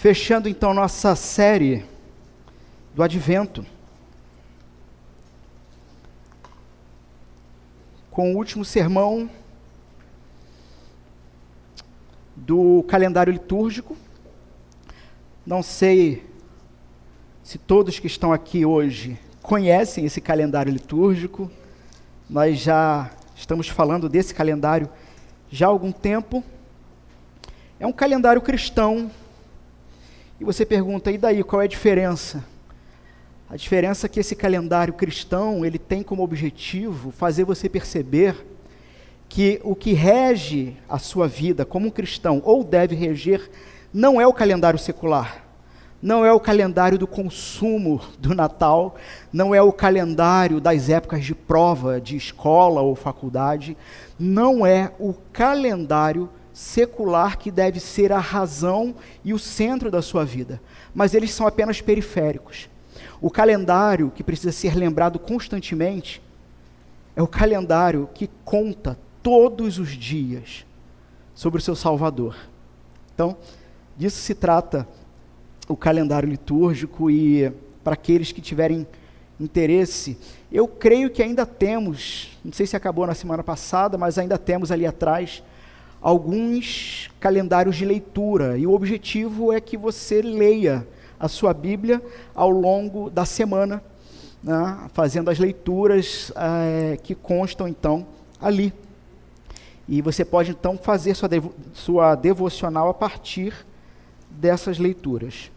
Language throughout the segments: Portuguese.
Fechando então nossa série do Advento, com o último sermão do calendário litúrgico. Não sei se todos que estão aqui hoje conhecem esse calendário litúrgico. Nós já estamos falando desse calendário já há algum tempo. É um calendário cristão. E você pergunta, e daí, qual é a diferença? A diferença é que esse calendário cristão, ele tem como objetivo fazer você perceber que o que rege a sua vida como um cristão, ou deve reger, não é o calendário secular, não é o calendário do consumo do Natal, não é o calendário das épocas de prova de escola ou faculdade, não é o calendário secular que deve ser a razão e o centro da sua vida, mas eles são apenas periféricos. O calendário que precisa ser lembrado constantemente é o calendário que conta todos os dias sobre o seu Salvador. Então, disso se trata o calendário litúrgico, e para aqueles que tiverem interesse, eu creio que ainda temos, não sei se acabou na semana passada, mas ainda temos ali atrás alguns calendários de leitura, e o objetivo é que você leia a sua Bíblia ao longo da semana, né, fazendo as leituras que constam então ali. E você pode então fazer sua devocional a partir dessas leituras.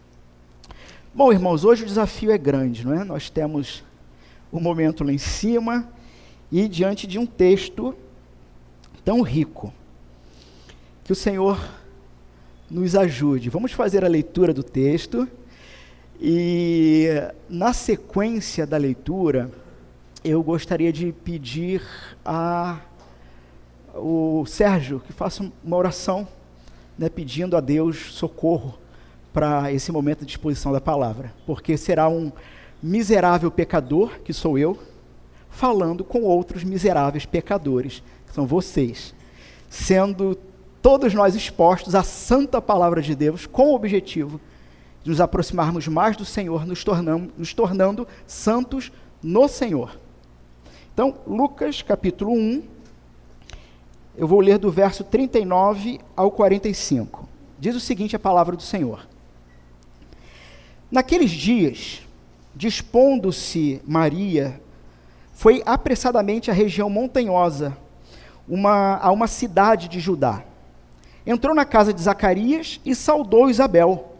Bom, irmãos, hoje o desafio é grande, não é? Nós temos o momento lá em cima e diante de um texto tão rico. Que o Senhor nos ajude. Vamos fazer a leitura do texto e, na sequência da leitura, eu gostaria de pedir ao Sérgio que faça uma oração, né, pedindo a Deus socorro para esse momento de exposição da palavra, porque será um miserável pecador, que sou eu, falando com outros miseráveis pecadores, que são vocês, sendo todos nós expostos à santa palavra de Deus, com o objetivo de nos aproximarmos mais do Senhor, nos tornando santos no Senhor. Então, Lucas capítulo 1, eu vou ler do verso 39 ao 45. Diz o seguinte a palavra do Senhor. Naqueles dias, dispondo-se Maria, foi apressadamente à região montanhosa, a uma cidade de Judá. Entrou na casa de Zacarias e saudou Isabel.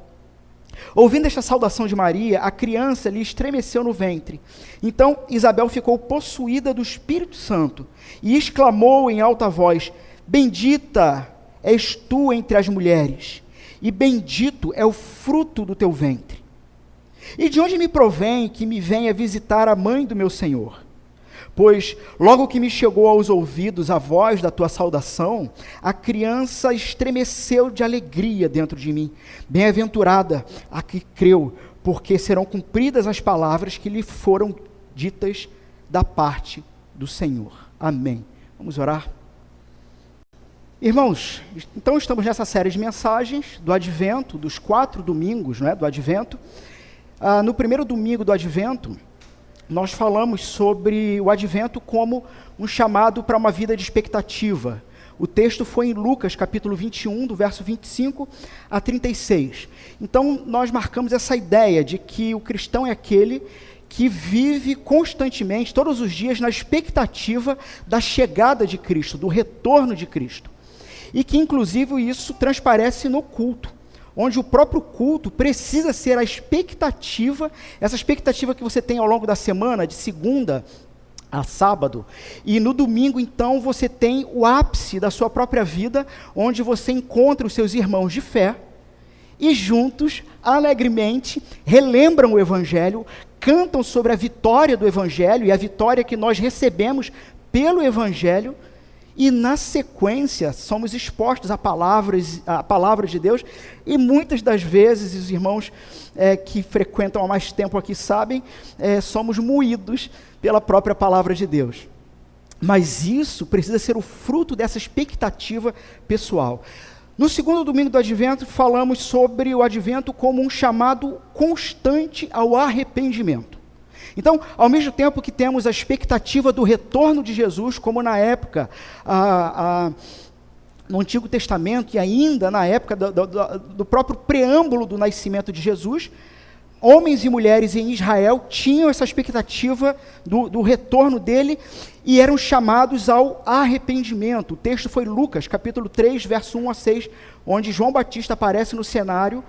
Ouvindo esta saudação de Maria, a criança lhe estremeceu no ventre. Então Isabel ficou possuída do Espírito Santo e exclamou em alta voz: Bendita és tu entre as mulheres, e bendito é o fruto do teu ventre. E de onde me provém que me venha visitar a mãe do meu Senhor? Pois, logo que me chegou aos ouvidos a voz da tua saudação, a criança estremeceu de alegria dentro de mim. Bem-aventurada a que creu, porque serão cumpridas as palavras que lhe foram ditas da parte do Senhor. Amém. Vamos orar? Irmãos, então estamos nessa série de mensagens do Advento, dos 4 domingos, não é, do Advento. No primeiro domingo do Advento, nós falamos sobre o Advento como um chamado para uma vida de expectativa. O texto foi em Lucas, capítulo 21, do verso 25 a 36. Então, nós marcamos essa ideia de que o cristão é aquele que vive constantemente, todos os dias, na expectativa da chegada de Cristo, do retorno de Cristo. E que, inclusive, isso transparece no culto, onde o próprio culto precisa ser a expectativa, essa expectativa que você tem ao longo da semana, de segunda a sábado, e no domingo, então, você tem o ápice da sua própria vida, onde você encontra os seus irmãos de fé, e juntos, alegremente, relembram o Evangelho, cantam sobre a vitória do Evangelho, e a vitória que nós recebemos pelo Evangelho, e na sequência somos expostos à palavra de Deus, e muitas das vezes, os irmãos que frequentam há mais tempo aqui sabem, somos moídos pela própria palavra de Deus. Mas isso precisa ser o fruto dessa expectativa pessoal. No segundo domingo do Advento, falamos sobre o Advento como um chamado constante ao arrependimento. Então, ao mesmo tempo que temos a expectativa do retorno de Jesus, como na época, no Antigo Testamento e ainda na época do próprio preâmbulo do nascimento de Jesus, homens e mulheres em Israel tinham essa expectativa do retorno dele e eram chamados ao arrependimento. O texto foi Lucas, capítulo 3, verso 1 a 6, onde João Batista aparece no cenário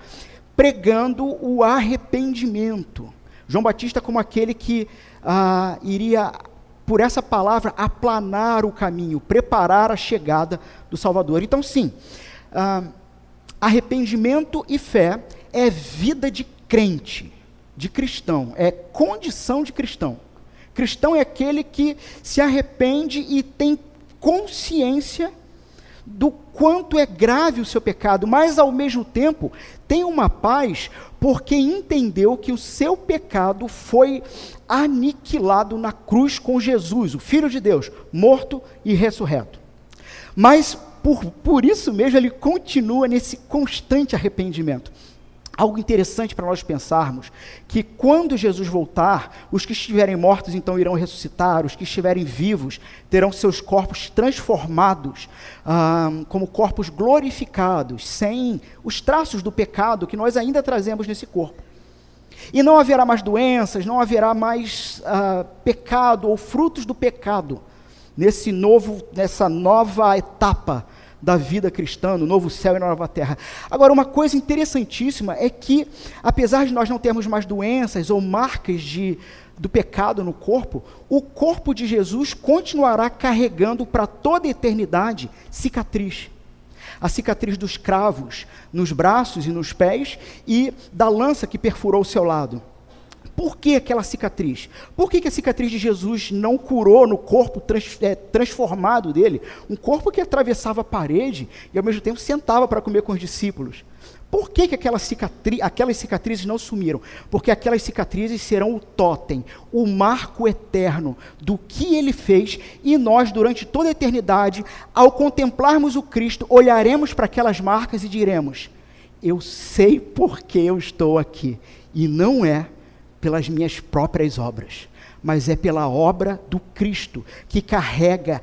pregando o arrependimento. João Batista como aquele que iria, por essa palavra, aplanar o caminho, preparar a chegada do Salvador. Então, sim, arrependimento e fé é vida de crente, de cristão, é condição de cristão. Cristão é aquele que se arrepende e tem consciência do quanto é grave o seu pecado, mas ao mesmo tempo tem uma paz porque entendeu que o seu pecado foi aniquilado na cruz com Jesus, o Filho de Deus, morto e ressurreto. Mas por isso mesmo ele continua nesse constante arrependimento. Algo interessante para nós pensarmos, que quando Jesus voltar, os que estiverem mortos então irão ressuscitar, os que estiverem vivos terão seus corpos transformados, como corpos glorificados, sem os traços do pecado que nós ainda trazemos nesse corpo. E não haverá mais doenças, não haverá mais pecado ou frutos do pecado, nessa nova etapa da vida cristã, no novo céu e na nova terra. Agora, uma coisa interessantíssima é que, apesar de nós não termos mais doenças ou marcas do pecado no corpo, o corpo de Jesus continuará carregando para toda a eternidade cicatriz. A cicatriz dos cravos nos braços e nos pés e da lança que perfurou o seu lado. Por que aquela cicatriz? Por que a cicatriz de Jesus não curou no corpo transformado dele? Um corpo que atravessava a parede e ao mesmo tempo sentava para comer com os discípulos. Por que aquelas cicatrizes não sumiram? Porque aquelas cicatrizes serão o tótem, o marco eterno do que ele fez, e nós, durante toda a eternidade, ao contemplarmos o Cristo, olharemos para aquelas marcas e diremos: eu sei por que eu estou aqui, e não é pelas minhas próprias obras, mas é pela obra do Cristo, que carrega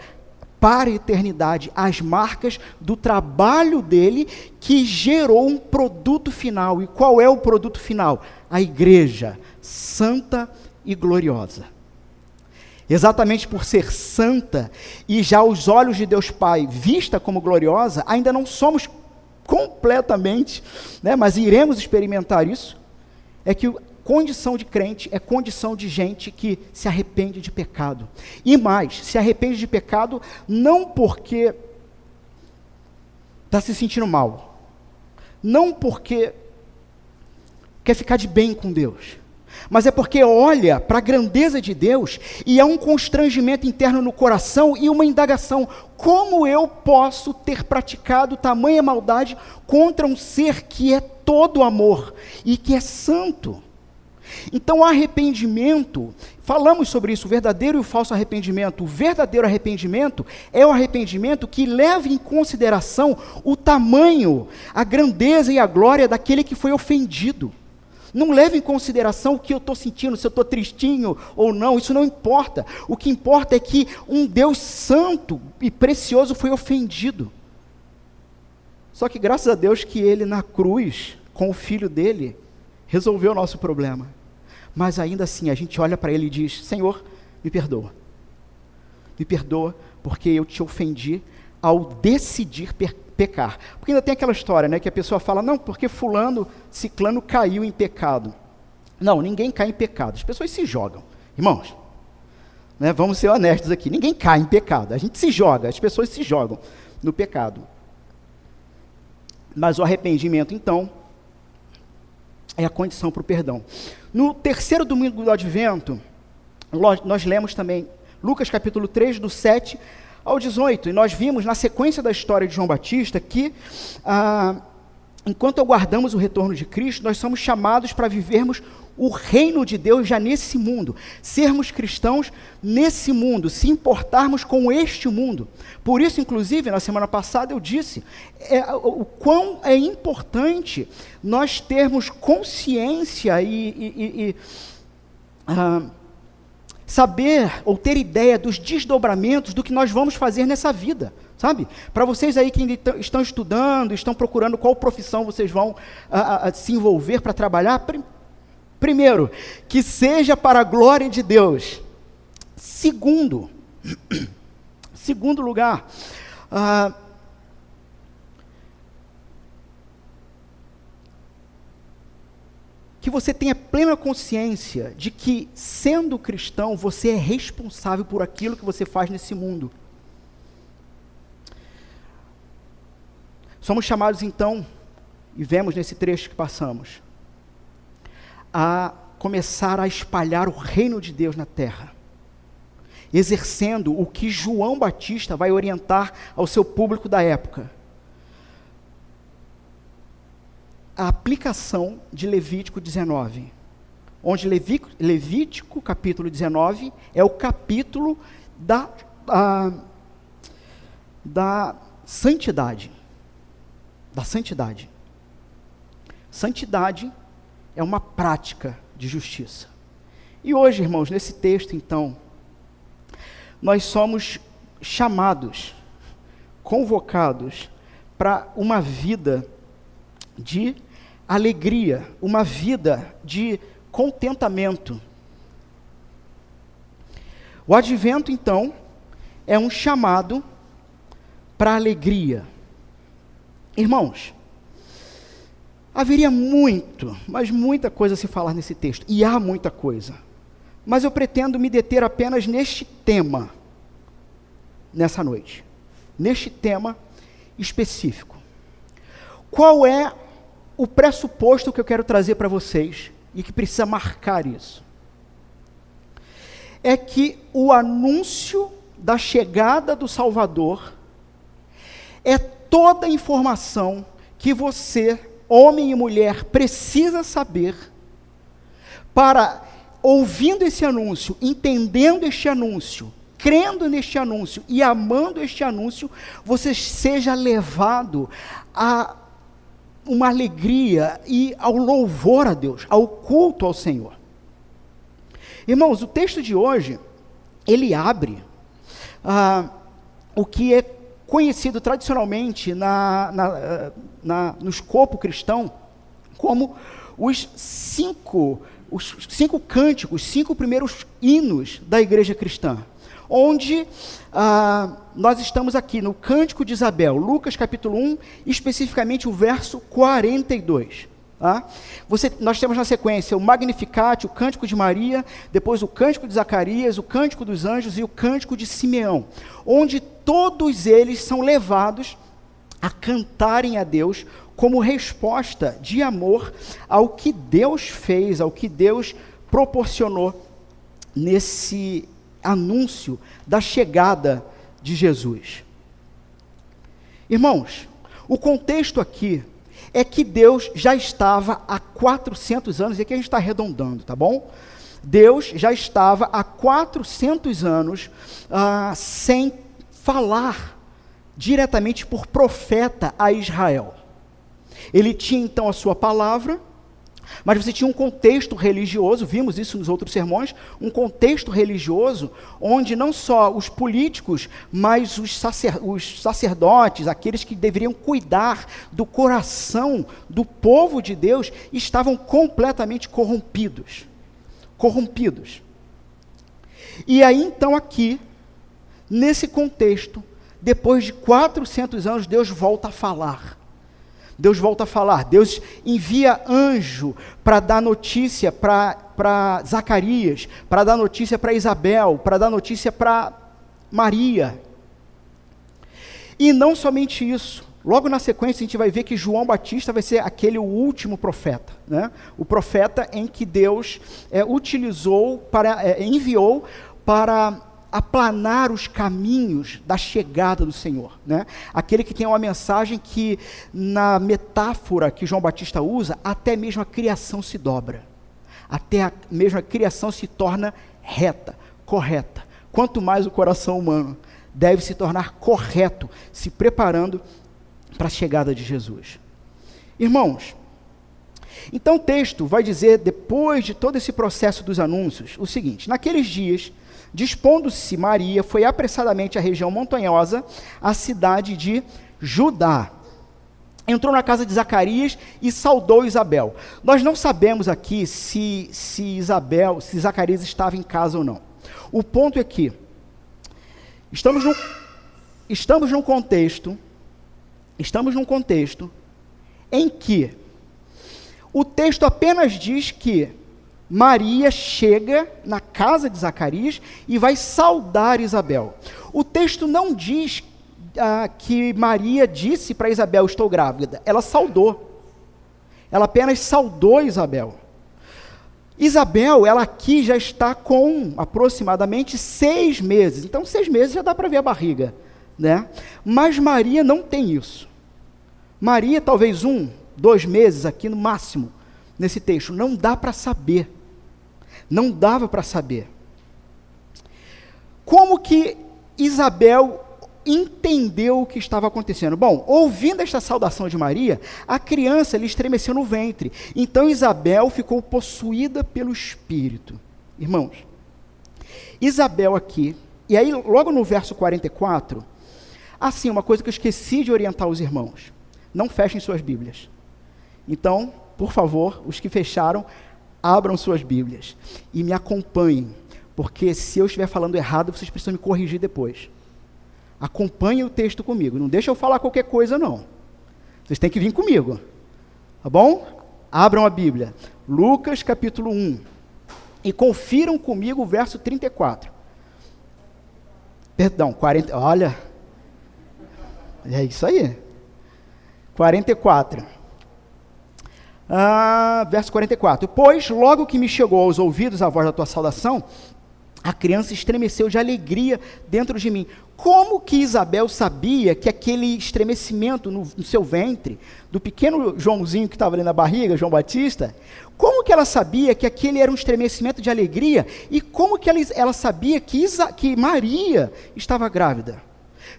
para a eternidade as marcas do trabalho dele, que gerou um produto final. E qual é o produto final? A igreja santa e gloriosa. Exatamente por ser santa e já aos olhos de Deus Pai vista como gloriosa, ainda não somos completamente, mas iremos experimentar isso, é que condição de crente é condição de gente que se arrepende de pecado. E mais, se arrepende de pecado não porque está se sentindo mal, não porque quer ficar de bem com Deus, mas é porque olha para a grandeza de Deus e há um constrangimento interno no coração e uma indagação: como eu posso ter praticado tamanha maldade contra um ser que é todo amor e que é santo? Então, arrependimento, falamos sobre isso, o verdadeiro e o falso arrependimento. O verdadeiro arrependimento é o arrependimento que leva em consideração o tamanho, a grandeza e a glória daquele que foi ofendido. Não leva em consideração o que eu estou sentindo, se eu estou tristinho ou não, isso não importa. O que importa é que um Deus santo e precioso foi ofendido. Só que graças a Deus que ele na cruz, com o Filho dele, resolveu o nosso problema. Mas ainda assim, a gente olha para ele e diz: Senhor, me perdoa. Me perdoa porque eu te ofendi ao decidir pecar. Porque ainda tem aquela história, que a pessoa fala: não, porque fulano, ciclano caiu em pecado. Não, ninguém cai em pecado. As pessoas se jogam. Irmãos, vamos ser honestos aqui. Ninguém cai em pecado. A gente se joga, as pessoas se jogam no pecado. Mas o arrependimento, então, é a condição para o perdão. No terceiro domingo do Advento, nós lemos também Lucas capítulo 3, do 7 ao 18, e nós vimos na sequência da história de João Batista que, enquanto aguardamos o retorno de Cristo, nós somos chamados para vivermos o reino de Deus já nesse mundo, sermos cristãos nesse mundo, se importarmos com este mundo. Por isso, inclusive, na semana passada eu disse o quão é importante nós termos consciência e saber ou ter ideia dos desdobramentos do que nós vamos fazer nessa vida, sabe? Para vocês aí que estão estudando, estão procurando qual profissão vocês vão se envolver para trabalhar, primeiro, que seja para a glória de Deus. Segundo lugar, que você tenha plena consciência de que, sendo cristão, você é responsável por aquilo que você faz nesse mundo. Somos chamados, então, e vemos nesse trecho que passamos, a começar a espalhar o reino de Deus na terra, exercendo o que João Batista vai orientar ao seu público da época. A aplicação de Levítico 19, onde Levítico capítulo 19 é o capítulo da santidade. Da santidade. Santidade é uma prática de justiça. E hoje, irmãos, nesse texto, então, nós somos chamados, convocados para uma vida de alegria, uma vida de contentamento. O advento, então, é um chamado para a alegria. Irmãos, haveria mas muita coisa a se falar nesse texto, e há muita coisa, mas eu pretendo me deter apenas neste tema, nessa noite, neste tema específico. Qual é o pressuposto que eu quero trazer para vocês, e que precisa marcar isso? É que o anúncio da chegada do Salvador é toda a informação que você, homem e mulher, precisa saber para, ouvindo esse anúncio, entendendo este anúncio, crendo neste anúncio e amando este anúncio, você seja levado a uma alegria e ao louvor a Deus, ao culto ao Senhor. Irmãos, o texto de hoje, ele abre o que é conhecido tradicionalmente no escopo cristão como os cinco cânticos, 5 primeiros hinos da igreja cristã, onde nós estamos aqui no Cântico de Isabel, Lucas capítulo 1, especificamente o verso 42. Tá? Nós temos na sequência o Magnificat, o Cântico de Maria, depois o Cântico de Zacarias, o Cântico dos Anjos e o Cântico de Simeão, onde todos eles são levados a cantarem a Deus como resposta de amor ao que Deus fez, ao que Deus proporcionou nesse anúncio da chegada de Jesus. Irmãos, o contexto aqui é que Deus já estava há 400 anos, e aqui a gente está arredondando, tá bom? Deus já estava há 400 anos sem falar diretamente por profeta a Israel. Ele tinha então a sua palavra, mas você tinha um contexto religioso, vimos isso nos outros sermões, um contexto religioso onde não só os políticos, mas os sacerdotes, aqueles que deveriam cuidar do coração do povo de Deus, estavam completamente corrompidos. E aí então aqui, nesse contexto, depois de 400 anos, Deus volta a falar. Deus envia anjo para dar notícia para Zacarias, para dar notícia para Isabel, para dar notícia para Maria. E não somente isso, logo na sequência a gente vai ver que João Batista vai ser aquele último profeta, né? O profeta em que Deus enviou para aplanar os caminhos da chegada do Senhor, né? Aquele que tem uma mensagem que, na metáfora que João Batista usa, até mesmo a criação se dobra. até mesmo a criação se torna reta, correta. Quanto mais o coração humano deve se tornar correto, se preparando para a chegada de Jesus. Irmãos, então o texto vai dizer, depois de todo esse processo dos anúncios, o seguinte: naqueles dias, dispondo-se Maria, foi apressadamente à região montanhosa, a cidade de Judá. Entrou na casa de Zacarias e saudou Isabel. Nós não sabemos aqui se Zacarias estava em casa ou não. O ponto é que estamos num contexto em que o texto apenas diz que Maria chega na casa de Zacarias e vai saudar Isabel. O texto não diz que Maria disse para Isabel: estou grávida. Ela saudou. Ela apenas saudou Isabel. Isabel, ela aqui já está com aproximadamente 6 meses. Então, 6 meses já dá para ver a barriga, né? Mas Maria não tem isso. Maria, talvez 1, 2 meses aqui no máximo, nesse texto. Não dá para saber. Não dava para saber. Como que Isabel entendeu o que estava acontecendo? Bom, ouvindo esta saudação de Maria, a criança lhe estremeceu no ventre. Então Isabel ficou possuída pelo Espírito. Irmãos, Isabel aqui, e aí logo no verso 44, assim, uma coisa que eu esqueci de orientar os irmãos: não fechem suas Bíblias. Então, por favor, os que fecharam, abram suas Bíblias e me acompanhem, porque se eu estiver falando errado, vocês precisam me corrigir depois. Acompanhem o texto comigo, não deixa eu falar qualquer coisa não. Vocês têm que vir comigo, tá bom? Abram a Bíblia, Lucas capítulo 1, e confiram comigo o verso 34. Perdão, 40, olha, é isso aí. 44. Verso 44. Pois, logo que me chegou aos ouvidos a voz da tua saudação, a criança estremeceu de alegria dentro de mim. Como que Isabel sabia que aquele estremecimento no seu ventre, do pequeno Joãozinho que estava ali na barriga, João Batista, como que ela sabia que aquele era um estremecimento de alegria? E como que ela sabia que Maria estava grávida?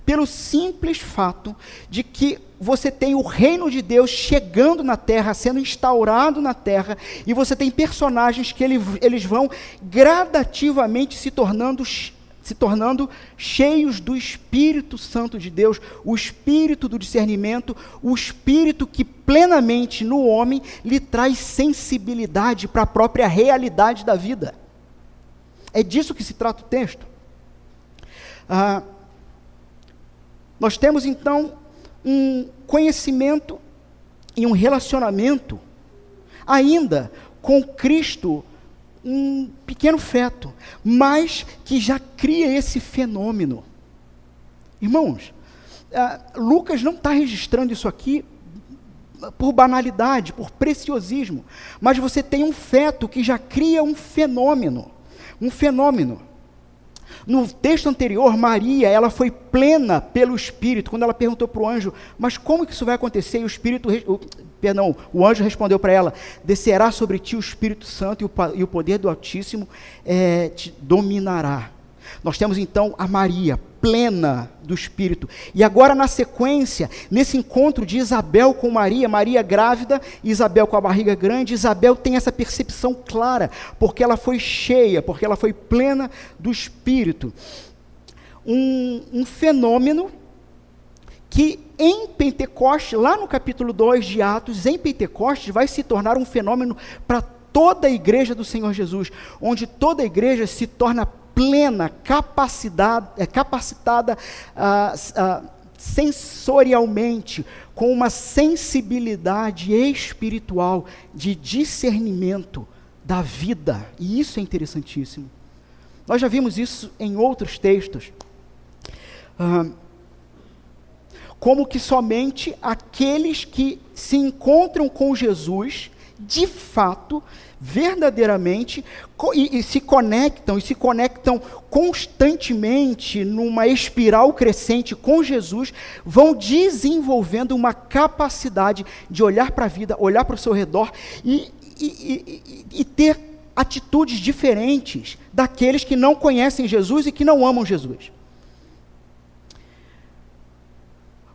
Pelo simples fato de que você tem o reino de Deus chegando na terra, sendo instaurado na terra, e você tem personagens que eles vão gradativamente se tornando cheios do Espírito Santo de Deus, o Espírito do discernimento, o Espírito que plenamente no homem lhe traz sensibilidade para a própria realidade da vida. É disso que se trata o texto. Nós temos então um conhecimento e um relacionamento ainda com Cristo, um pequeno feto, mas que já cria esse fenômeno. Irmãos, Lucas não está registrando isso aqui por banalidade, por preciosismo, mas você tem um feto que já cria um fenômeno. No texto anterior, Maria, ela foi plena pelo Espírito, quando ela perguntou para o anjo: mas como que isso vai acontecer? E o anjo respondeu para ela: descerá sobre ti o Espírito Santo e o poder do Altíssimo te dominará. Nós temos então a Maria, plena do Espírito. E agora na sequência, nesse encontro de Isabel com Maria, Maria grávida, Isabel com a barriga grande, Isabel tem essa percepção clara, porque ela foi cheia, porque ela foi plena do Espírito. Um fenômeno que em Pentecostes, lá no capítulo 2 de Atos, em Pentecostes, vai se tornar um fenômeno para toda a igreja do Senhor Jesus, onde toda a igreja se torna plena, capacitada sensorialmente, com uma sensibilidade espiritual de discernimento da vida. E isso é interessantíssimo. Nós já vimos isso em outros textos. Como que somente aqueles que se encontram com Jesus, de fato, verdadeiramente, e se conectam constantemente numa espiral crescente com Jesus, vão desenvolvendo uma capacidade de olhar para a vida, olhar para o seu redor e ter atitudes diferentes daqueles que não conhecem Jesus e que não amam Jesus.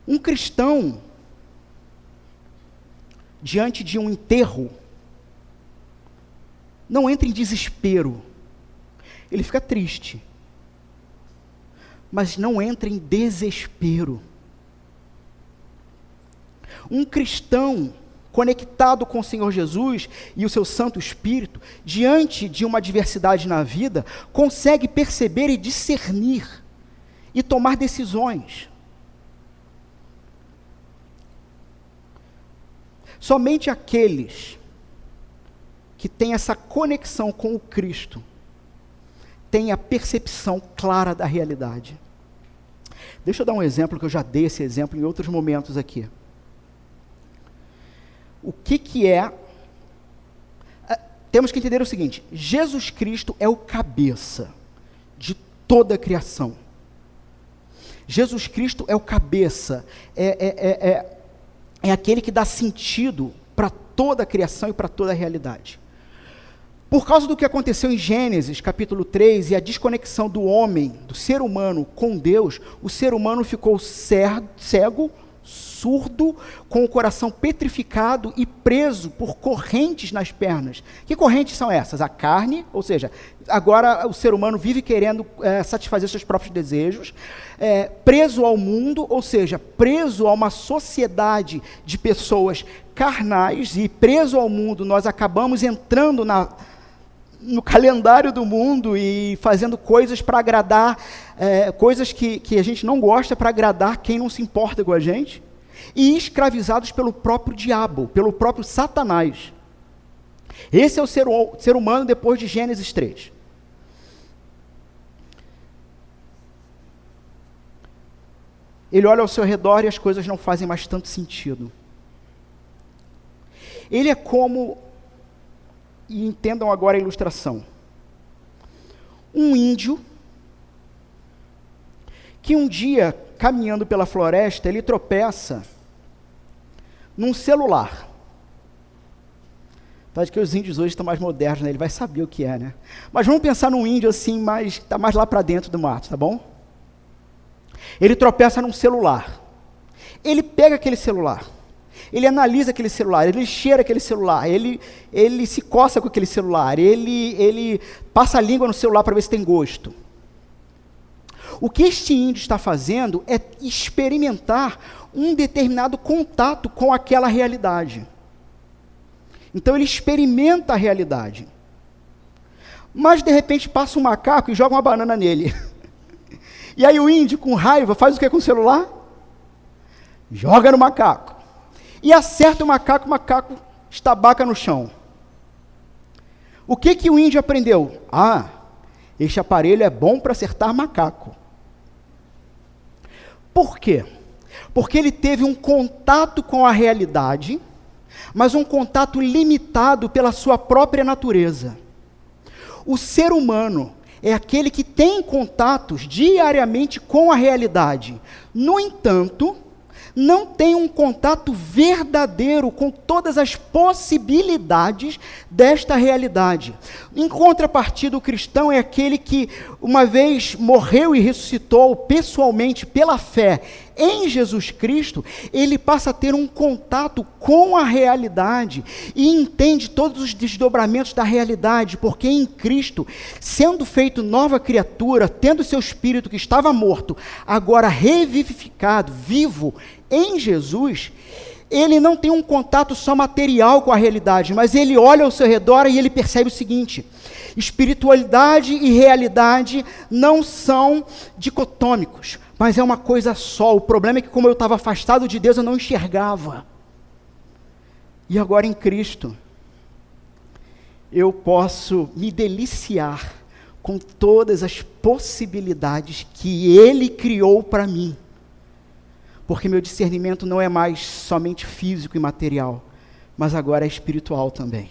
Um cristão, diante de um enterro, não entra em desespero. Ele fica triste, mas não entra em desespero. Um cristão conectado com o Senhor Jesus e o seu Santo Espírito, diante de uma adversidade na vida, consegue perceber e discernir e tomar decisões. Somente aqueles que têm essa conexão com o Cristo têm a percepção clara da realidade. Deixa eu dar um exemplo, que eu já dei esse exemplo em outros momentos aqui. O que é... Temos que entender o seguinte: Jesus Cristo é o cabeça de toda a criação. Jesus Cristo é o cabeça, é aquele que dá sentido para toda a criação e para toda a realidade. Por causa do que aconteceu em Gênesis, capítulo 3, e a desconexão do homem, do ser humano com Deus, o ser humano ficou cego, surdo, com o coração petrificado e preso por correntes nas pernas. Que correntes são essas? A carne, ou seja, agora o ser humano vive querendo satisfazer seus próprios desejos, preso ao mundo, ou seja, preso a uma sociedade de pessoas carnais, e preso ao mundo nós acabamos entrando no calendário do mundo e fazendo coisas para agradar, coisas que a gente não gosta, para agradar quem não se importa com a gente, e escravizados pelo próprio diabo, pelo próprio Satanás. Esse é o ser humano depois de Gênesis 3. Ele olha ao seu redor e as coisas não fazem mais tanto sentido. Ele é como, e entendam agora a ilustração, um índio que um dia, caminhando pela floresta, ele tropeça num celular. Tá, que os índios hoje estão mais modernos, né? Ele vai saber o que é, né? Mas vamos pensar num índio assim, está mais lá para dentro do mato, tá bom? Ele tropeça num celular. Ele pega aquele celular. Ele analisa aquele celular, ele cheira aquele celular, ele se coça com aquele celular, ele passa a língua no celular para ver se tem gosto. O que este índio está fazendo é experimentar um determinado contato com aquela realidade. Então ele experimenta a realidade. Mas de repente passa um macaco e joga uma banana nele. E aí o índio, com raiva, faz o que com o celular? Joga no macaco. E acerta o macaco estabaca no chão. O que o índio aprendeu? Este aparelho é bom para acertar macaco. Por quê? Porque ele teve um contato com a realidade, mas um contato limitado pela sua própria natureza. O ser humano é aquele que tem contatos diariamente com a realidade. No entanto, não tem um contato verdadeiro com todas as possibilidades desta realidade. Em contrapartida, o cristão é aquele que, uma vez morreu e ressuscitou pessoalmente pela fé em Jesus Cristo, ele passa a ter um contato com a realidade e entende todos os desdobramentos da realidade, porque em Cristo, sendo feito nova criatura, tendo seu espírito que estava morto, agora revivificado, vivo em Jesus, ele não tem um contato só material com a realidade, mas ele olha ao seu redor e ele percebe o seguinte: espiritualidade e realidade não são dicotômicos, mas é uma coisa só. O problema é que, como eu estava afastado de Deus, eu não enxergava. E agora em Cristo, eu posso me deliciar com todas as possibilidades que Ele criou para mim. Porque meu discernimento não é mais somente físico e material, mas agora é espiritual também.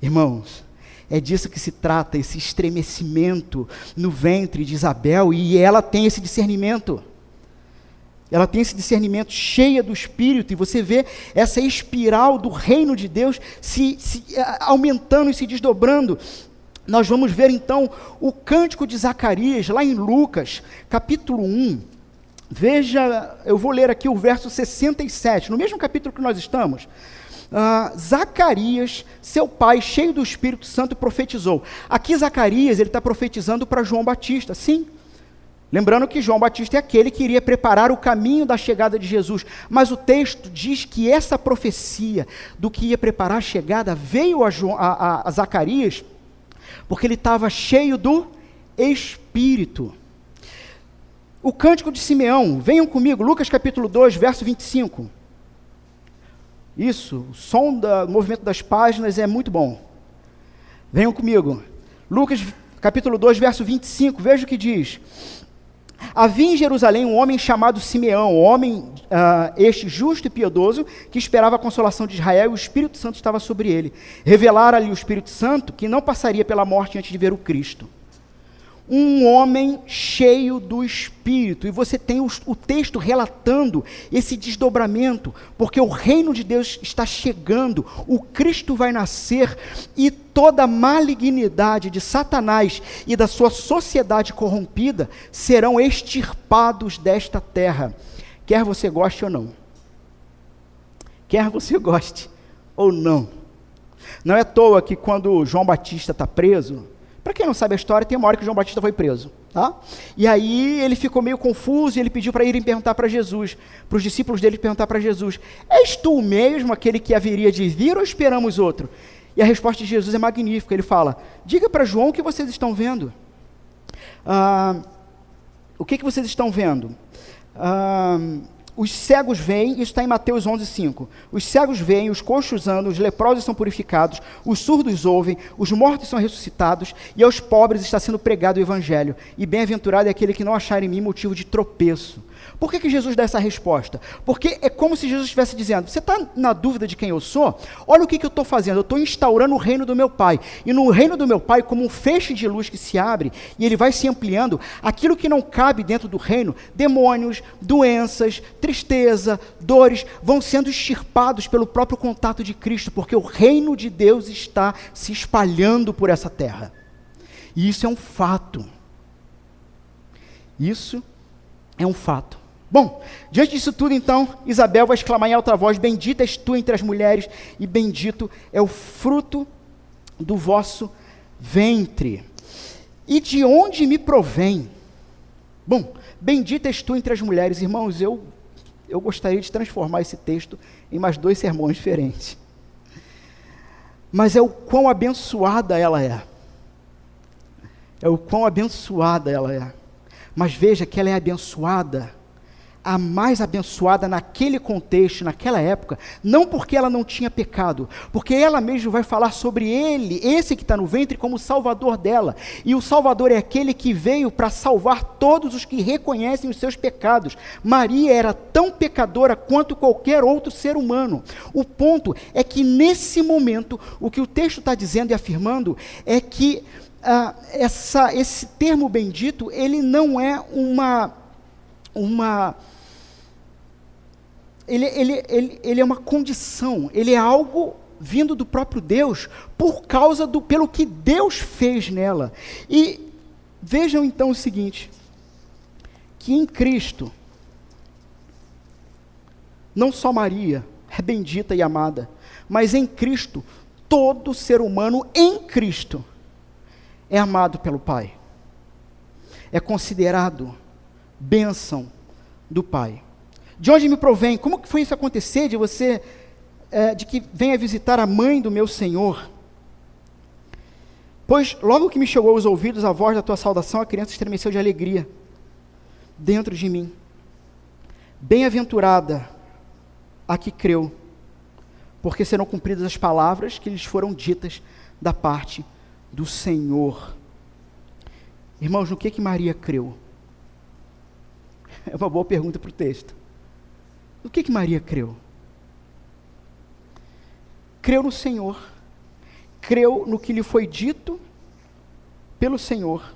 Irmãos, é disso que se trata, esse estremecimento no ventre de Isabel, e ela tem esse discernimento. ela tem esse discernimento, cheia do Espírito, e você vê essa espiral do reino de Deus se aumentando e se desdobrando. Nós vamos ver então o cântico de Zacarias, lá em Lucas, capítulo 1, veja, eu vou ler aqui o verso 67, no mesmo capítulo que nós estamos. Zacarias, seu pai, cheio do Espírito Santo, profetizou. Aqui Zacarias, ele está profetizando para João Batista, sim. Lembrando que João Batista é aquele que iria preparar o caminho da chegada de Jesus. Mas o texto diz que essa profecia do que ia preparar a chegada veio a Zacarias, porque ele estava cheio do Espírito. O cântico de Simeão, venham comigo, Lucas capítulo 2, verso 25. Isso, o som do movimento das páginas é muito bom. Venham comigo. Lucas capítulo 2, verso 25, veja o que diz. Havia em Jerusalém um homem chamado Simeão, homem este justo e piedoso, que esperava a consolação de Israel, e o Espírito Santo estava sobre ele. Revelara-lhe o Espírito Santo que não passaria pela morte antes de ver o Cristo. Um homem cheio do Espírito, e você tem o texto relatando esse desdobramento, porque o reino de Deus está chegando, o Cristo vai nascer, e toda a malignidade de Satanás e da sua sociedade corrompida serão extirpados desta terra, quer você goste ou não. Quer você goste ou não. Não é à toa que quando João Batista está preso, para quem não sabe a história, tem uma hora que João Batista foi preso, tá? E aí ele ficou meio confuso e ele pediu para irem perguntar para Jesus, para os discípulos dele perguntar para Jesus, és tu mesmo aquele que haveria de vir ou esperamos outro? E a resposta de Jesus é magnífica, ele fala, diga para João o que vocês estão vendo. O que vocês estão vendo? Os cegos veem, isso está em Mateus 11:5. Os cegos veem, os coxos andam, os leprosos são purificados, os surdos ouvem, os mortos são ressuscitados, e aos pobres está sendo pregado o evangelho. E bem-aventurado é aquele que não achar em mim motivo de tropeço. Por que Jesus dá essa resposta? Porque é como se Jesus estivesse dizendo, você está na dúvida de quem eu sou? Olha o que eu estou fazendo, eu estou instaurando o reino do meu Pai. E no reino do meu Pai, como um feixe de luz que se abre, e ele vai se ampliando, aquilo que não cabe dentro do reino, demônios, doenças, tristeza, dores, vão sendo extirpados pelo próprio contato de Cristo, porque o reino de Deus está se espalhando por essa terra. E isso é um fato. Isso é um fato. Bom, diante disso tudo, então, Isabel vai exclamar em alta voz, bendita és tu entre as mulheres, e bendito é o fruto do vosso ventre. E de onde me provém? Bom, bendita és tu entre as mulheres. Irmãos, eu gostaria de transformar esse texto em mais 2 sermões diferentes. Mas é o quão abençoada ela é. É o quão abençoada ela é. Mas veja que ela é abençoada, a mais abençoada naquele contexto, naquela época, não porque ela não tinha pecado, porque ela mesma vai falar sobre ele, esse que está no ventre, como o salvador dela, e o salvador é aquele que veio para salvar todos os que reconhecem os seus pecados. Maria era tão pecadora quanto qualquer outro ser humano. O ponto é que nesse momento, o que o texto está dizendo e afirmando, é que esse termo bendito, ele não é ele é uma condição, ele é algo vindo do próprio Deus, pelo que Deus fez nela. E vejam então o seguinte, que em Cristo, não só Maria é bendita e amada, mas em Cristo, todo ser humano em Cristo é amado pelo Pai, é considerado bênção do Pai. De onde me provém? Como que foi isso acontecer, de que venha visitar a mãe do meu Senhor? Pois logo que me chegou aos ouvidos a voz da tua saudação, a criança estremeceu de alegria dentro de mim. Bem-aventurada a que creu, porque serão cumpridas as palavras que lhes foram ditas da parte do Senhor. Irmãos, no que Maria creu? É uma boa pergunta para o texto. No que Maria creu? Creu no Senhor, creu no que lhe foi dito pelo Senhor,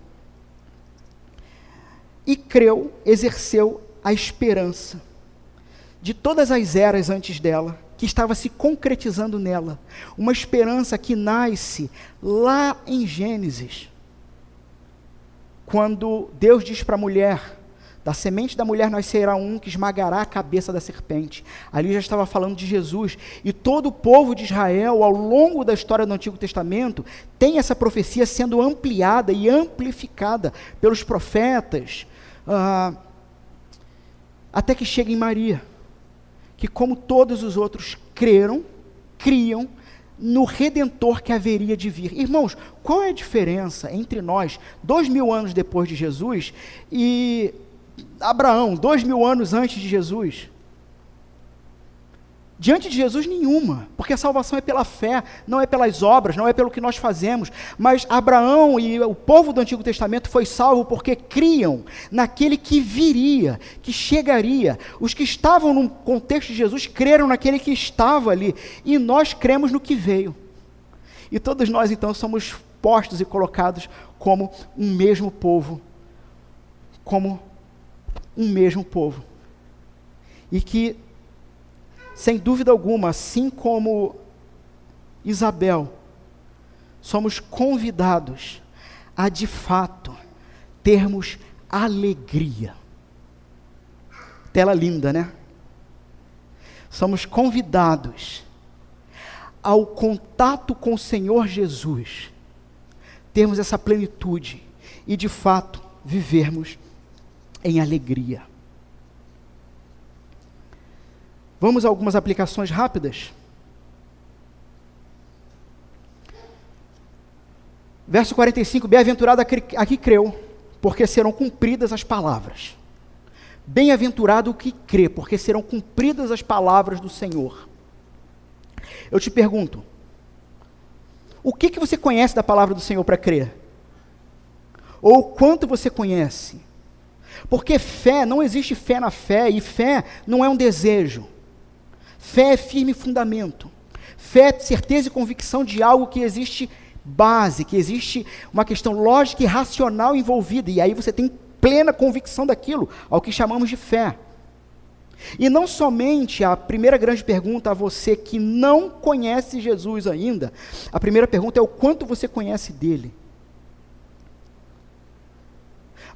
e creu, exerceu a esperança. de todas as eras antes dela, que estava se concretizando nela. Uma esperança que nasce lá em Gênesis, quando Deus diz para a mulher: da semente da mulher nascerá um que esmagará a cabeça da serpente. Ali já estava falando de Jesus. E todo o povo de Israel, ao longo da história do Antigo Testamento, tem essa profecia sendo ampliada e amplificada pelos profetas, até que chega em Maria, que, como todos os outros, criam no Redentor que haveria de vir. Irmãos, qual é a diferença entre nós, 2000 anos depois de Jesus, e Abraão, 2000 anos antes de Jesus? Diante de Jesus, nenhuma, porque a salvação é pela fé, não é pelas obras, não é pelo que nós fazemos. Mas Abraão e o povo do Antigo Testamento foi salvo porque criam naquele que viria, que chegaria. Os que estavam no contexto de Jesus creram naquele que estava ali, e nós cremos no que veio. E todos nós, então, somos postos e colocados como um mesmo povo, e que, sem dúvida alguma, assim como Isabel, somos convidados a, de fato, termos alegria. Tela linda, né? Somos convidados ao contato com o Senhor Jesus, termos essa plenitude e, de fato, vivermos em alegria. Vamos a algumas aplicações rápidas? Verso 45, bem-aventurado a que creu, porque serão cumpridas as palavras. Bem-aventurado o que crê, porque serão cumpridas as palavras do Senhor. Eu te pergunto, o que você conhece da palavra do Senhor para crer? Ou o quanto você conhece? Porque fé, não existe fé na fé, e fé não é um desejo. Fé é firme fundamento. Fé é certeza e convicção de algo que existe base, que existe uma questão lógica e racional envolvida, e aí você tem plena convicção daquilo, ao que chamamos de fé. E não somente a primeira grande pergunta a você que não conhece Jesus ainda, a primeira pergunta é o quanto você conhece dele.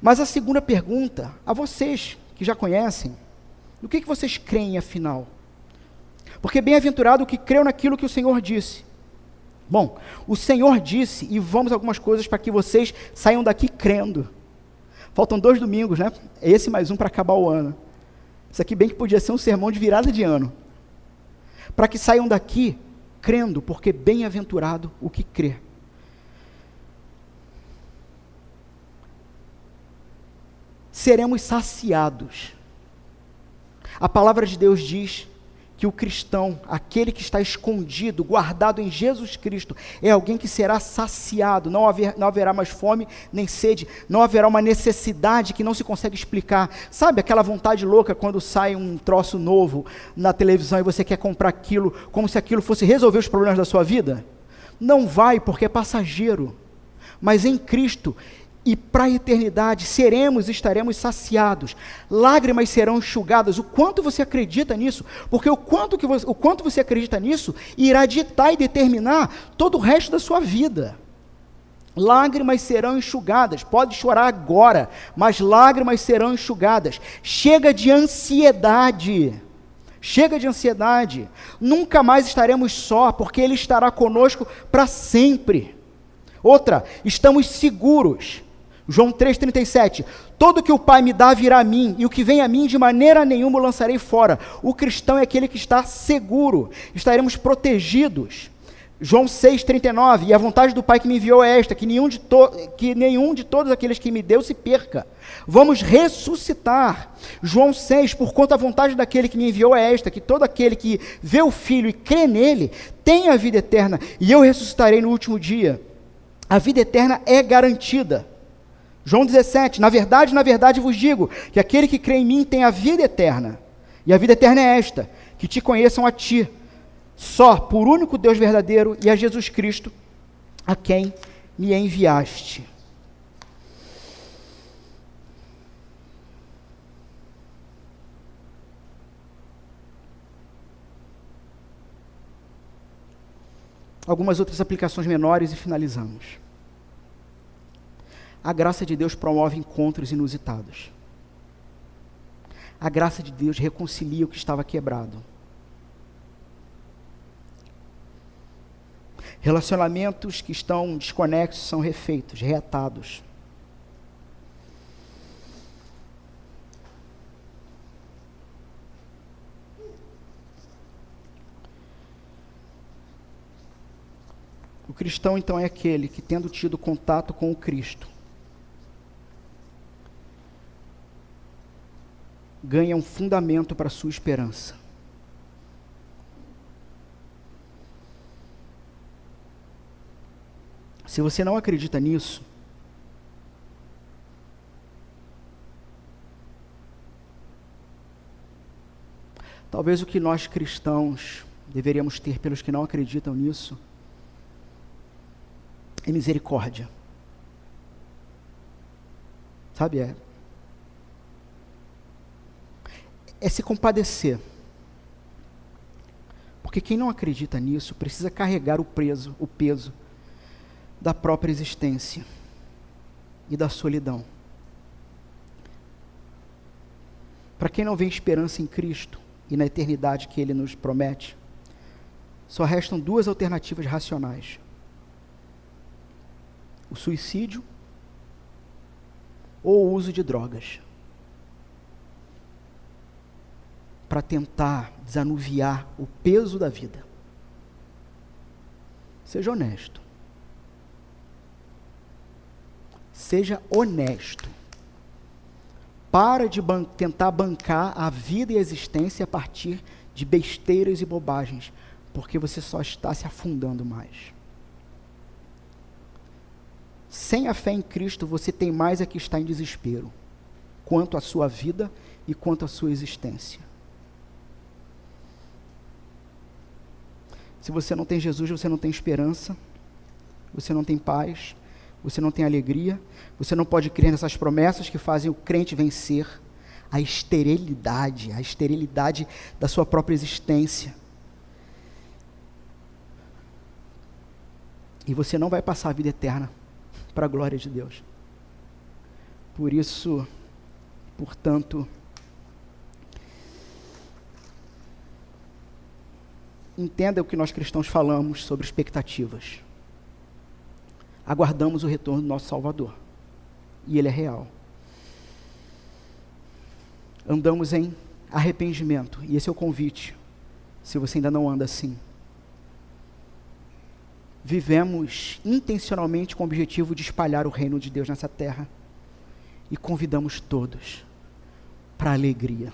Mas a segunda pergunta, a vocês que já conhecem, no que vocês creem afinal? Porque bem-aventurado o que creu naquilo que o Senhor disse. Bom, o Senhor disse, e vamos a algumas coisas para que vocês saiam daqui crendo. Faltam 2 domingos, né? Esse mais um para acabar o ano. Isso aqui bem que podia ser um sermão de virada de ano. Para que saiam daqui crendo, porque bem-aventurado o que crê. Seremos saciados. A palavra de Deus diz que o cristão, aquele que está escondido, guardado em Jesus Cristo, é alguém que será saciado, não haverá mais fome nem sede, não haverá uma necessidade que não se consegue explicar. Sabe aquela vontade louca quando sai um troço novo na televisão e você quer comprar aquilo, como se aquilo fosse resolver os problemas da sua vida? Não vai, porque é passageiro, mas em Cristo, e para a eternidade, estaremos saciados, lágrimas serão enxugadas. O quanto você acredita nisso? Porque o quanto você acredita nisso, irá ditar e determinar todo o resto da sua vida. Lágrimas serão enxugadas, pode chorar agora, mas lágrimas serão enxugadas. Chega de ansiedade, nunca mais estaremos só, porque Ele estará conosco para sempre. Outra, estamos seguros. João 3,37, todo que o Pai me dá virá a mim, e o que vem a mim de maneira nenhuma o lançarei fora. O cristão é aquele que está seguro, estaremos protegidos. João 6,39, e a vontade do Pai que me enviou é esta, que nenhum de todos aqueles que me deu se perca. Vamos ressuscitar. João 6, porquanto a vontade daquele que me enviou é esta, que todo aquele que vê o Filho e crê nele, tem a vida eterna, e eu ressuscitarei no último dia. A vida eterna é garantida. João 17, na verdade vos digo, que aquele que crê em mim tem a vida eterna, e a vida eterna é esta, que te conheçam a ti, só, por único Deus verdadeiro, e a Jesus Cristo, a quem me enviaste. algumas outras aplicações menores e finalizamos. A graça de Deus promove encontros inusitados. A graça de Deus reconcilia o que estava quebrado. Relacionamentos que estão desconexos são refeitos, reatados. O cristão, então, é aquele que, tendo tido contato com o Cristo, ganha um fundamento para a sua esperança. Se você não acredita nisso, talvez o que nós cristãos deveríamos ter pelos que não acreditam nisso é misericórdia. Sabe, é se compadecer. Porque quem não acredita nisso precisa carregar o peso da própria existência e da solidão. Para quem não vê esperança em Cristo e na eternidade que Ele nos promete, só restam duas alternativas racionais: o suicídio ou o uso de drogas, para tentar desanuviar o peso da vida. Seja honesto. Seja honesto. Para de tentar bancar a vida e a existência a partir de besteiras e bobagens, porque você só está se afundando mais. Sem a fé em Cristo, você tem mais é que estar em desespero, quanto à sua vida e quanto à sua existência. Se você não tem Jesus, você não tem esperança, você não tem paz, você não tem alegria, você não pode crer nessas promessas que fazem o crente vencer a esterilidade da sua própria existência. E você não vai passar a vida eterna para a glória de Deus. Por isso, portanto, entenda o que nós cristãos falamos sobre expectativas. Aguardamos o retorno do nosso Salvador. E Ele é real. Andamos em arrependimento. E esse é o convite, se você ainda não anda assim. Vivemos intencionalmente com o objetivo de espalhar o reino de Deus nessa terra. E convidamos todos para a alegria.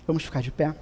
Vamos ficar de pé?